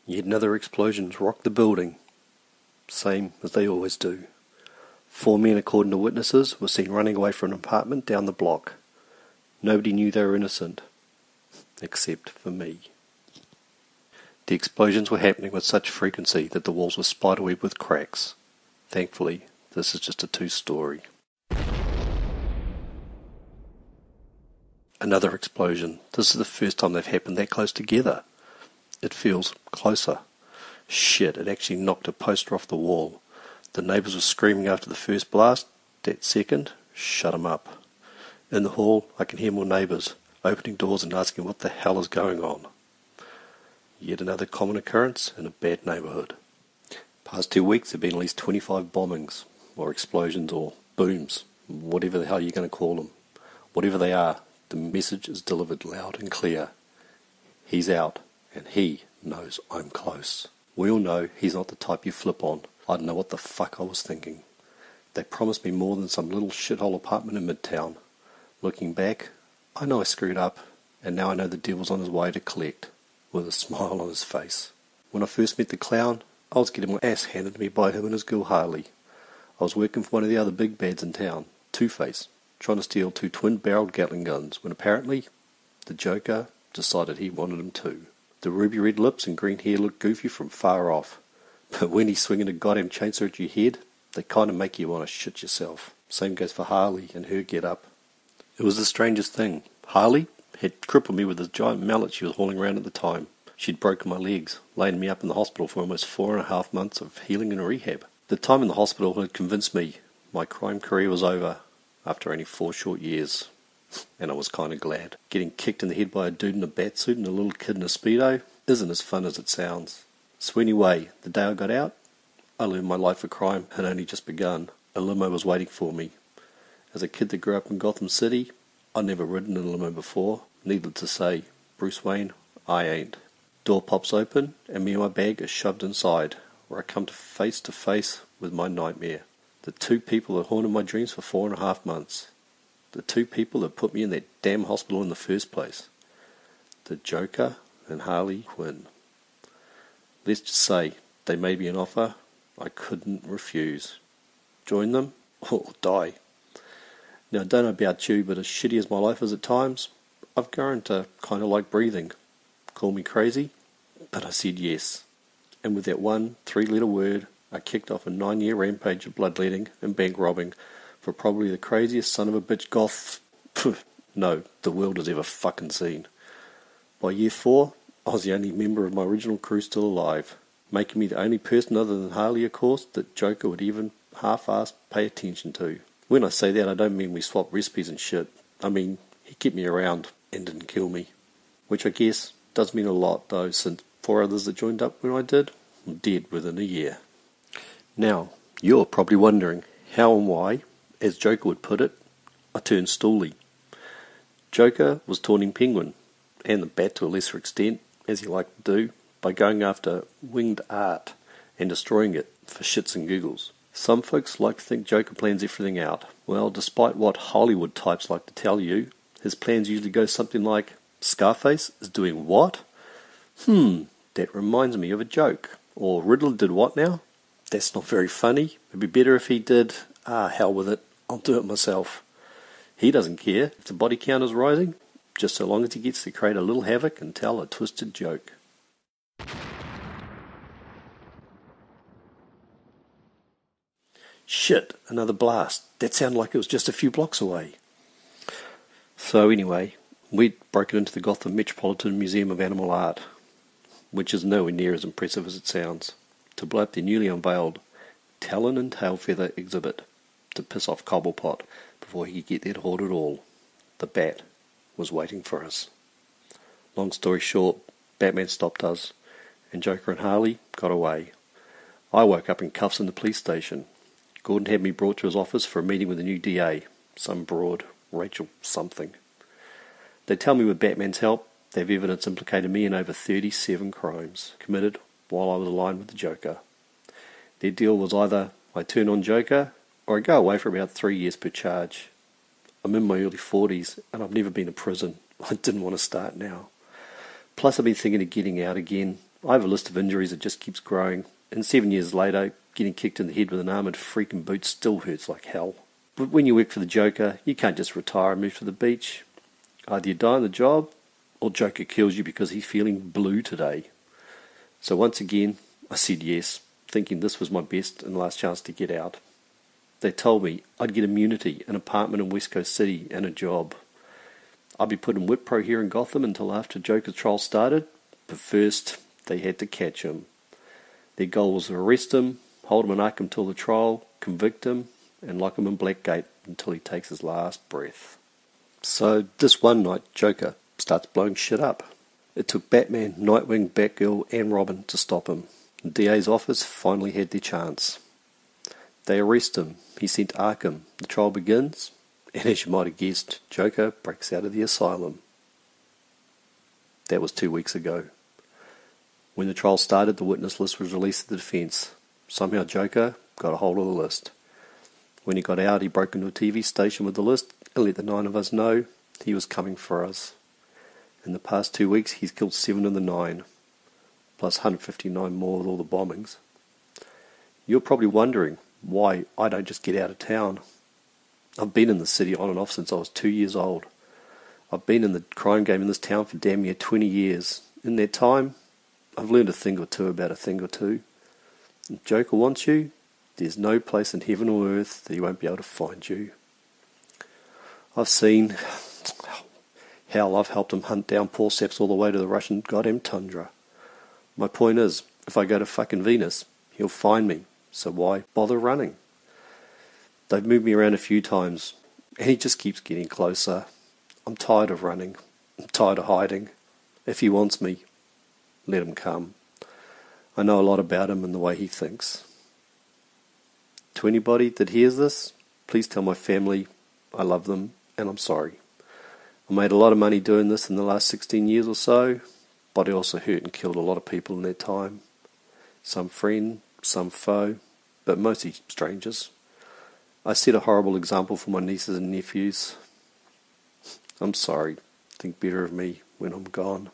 Yet another explosion rocked the building, same as they always do. 4 men, according to witnesses, were seen running away from an apartment down the block. Nobody knew they were innocent, except for me. The explosions were happening with such frequency that the walls were spiderweb with cracks. Thankfully, this is just a two-story. Another explosion. This is the first time they've happened that close together. It feels closer. Shit, it actually knocked a poster off the wall. The neighbours were screaming after the first blast. That second, shut 'em up. In the hall, I can hear more neighbours, opening doors and asking what the hell is going on. Yet another common occurrence in a bad neighbourhood. Past 2 weeks there have been at least 25 bombings, or explosions, or booms, whatever the hell you're going to call them. Whatever they are, the message is delivered loud and clear. He's out, and he knows I'm close. We all know he's not the type you flip on. I don't know what the fuck I was thinking. They promised me more than some little shithole apartment in Midtown. Looking back, I know I screwed up, and now I know the devil's on his way to collect, with a smile on his face. When I first met the clown, I was getting my ass handed to me by him and his girl Harley. I was working for one of the other big bads in town, Two-Face, trying to steal 2 twin-barreled Gatling guns, when apparently the Joker decided he wanted them too. The ruby red lips and green hair looked goofy from far off, but when he's swinging a goddamn chainsaw at your head, they kind of make you want to shit yourself. Same goes for Harley and her get-up. It was the strangest thing. Harley had crippled me with this giant mallet she was hauling around at the time. She'd broken my legs, laying me up in the hospital for almost 4.5 months of healing and rehab. The time in the hospital had convinced me my crime career was over after only 4 short years. And I was kind of glad. Getting kicked in the head by a dude in a batsuit and a little kid in a Speedo isn't as fun as it sounds. So anyway, the day I got out, I learned my life of crime had only just begun. A limo was waiting for me. As a kid that grew up in Gotham City, I'd never ridden in a limo before. Needless to say, Bruce Wayne, I ain't. Door pops open, and me and my bag are shoved inside, where I come to face with my nightmare. The 2 people that haunted my dreams for 4.5 months. The 2 people that put me in that damn hospital in the first place. The Joker and Harley Quinn. Let's just say, they made me an offer I couldn't refuse. Join them, or die. Now, I don't know about you, but as shitty as my life is at times, I've grown to kind of like breathing. Call me crazy, but I said yes. And with that one 3-letter word, I kicked off a 9-year rampage of bloodletting and bank robbing for probably the craziest son of a bitch goth the world has ever fucking seen. By year 4, I was the only member of my original crew still alive, making me the only person other than Harley, of course, that Joker would even half-assed pay attention to. When I say that, I don't mean we swapped recipes and shit. I mean, he kept me around and didn't kill me. Which I guess does mean a lot, though, since 4 others that joined up when I did were dead within a year. Now, you're probably wondering how and why, as Joker would put it, I turned stoolie. Joker was taunting Penguin, and the Bat to a lesser extent, as he liked to do, by going after winged art and destroying it for shits and giggles. Some folks like to think Joker plans everything out. Well, despite what Hollywood types like to tell you, his plans usually go something like, Scarface is doing what? That reminds me of a joke. Or Riddler did what now? That's not very funny. It'd be better if he did, hell with it, I'll do it myself. He doesn't care if the body count is rising, just so long as he gets to create a little havoc and tell a twisted joke. Shit, another blast. That sounded like it was just a few blocks away. So anyway, we'd broken into the Gotham Metropolitan Museum of Animal Art, which is nowhere near as impressive as it sounds, to blow up their newly unveiled Talon and Tail Feather exhibit, to piss off Cobblepot before he could get there to hold it all. The Bat was waiting for us. Long story short, Batman stopped us, and Joker and Harley got away. I woke up in cuffs in the police station. Gordon had me brought to his office for a meeting with the new DA, some broad, Rachel something. They tell me with Batman's help, they have evidence implicating me in over 37 crimes committed while I was aligned with the Joker. Their deal was either I turn on Joker, or I go away for about 3 years per charge. I'm in my early 40s, and I've never been to prison. I didn't want to start now. Plus I've been thinking of getting out again, I have a list of injuries that just keeps growing, and 7 years later, getting kicked in the head with an armoured freaking boot still hurts like hell. But when you work for the Joker, you can't just retire and move to the beach. Either you die on the job, or Joker kills you because he's feeling blue today. So once again, I said yes, thinking this was my best and last chance to get out. They told me I'd get immunity, an apartment in West Coast City, and a job. I'd be put in Whitpro here in Gotham until after Joker's trial started, but first they had to catch him. Their goal was to arrest him, hold him in Arkham till the trial, convict him, and lock him in Blackgate until he takes his last breath. So this one night, Joker starts blowing shit up. It took Batman, Nightwing, Batgirl, and Robin to stop him. The DA's office finally had their chance. They arrest him. He's sent to Arkham. The trial begins, and as you might have guessed, Joker breaks out of the asylum. That was 2 weeks ago. When the trial started, the witness list was released to the defence. Somehow Joker got a hold of the list. When he got out, he broke into a TV station with the list and let the 9 of us know he was coming for us. In the past 2 weeks, he's killed 7 of the 9, plus 159 more with all the bombings. You're probably wondering why I don't just get out of town. I've been in the city on and off since I was 2 years old. I've been in the crime game in this town for damn near 20 years. In that time, I've learned a thing or two about a thing or two. If Joker wants you, there's no place in heaven or earth that he won't be able to find you. I've seen... hell, I've helped him hunt down Paul Saps all the way to the Russian goddamn tundra. My point is, if I go to fucking Venus, he'll find me, so why bother running? They've moved me around a few times, and he just keeps getting closer. I'm tired of running. I'm tired of hiding. If he wants me, let him come. I know a lot about him and the way he thinks. To anybody that hears this, please tell my family I love them and I'm sorry. I made a lot of money doing this in the last 16 years or so, but I also hurt and killed a lot of people in that time. Some friend, some foe, but mostly strangers. I set a horrible example for my nieces and nephews. I'm sorry. Think better of me when I'm gone.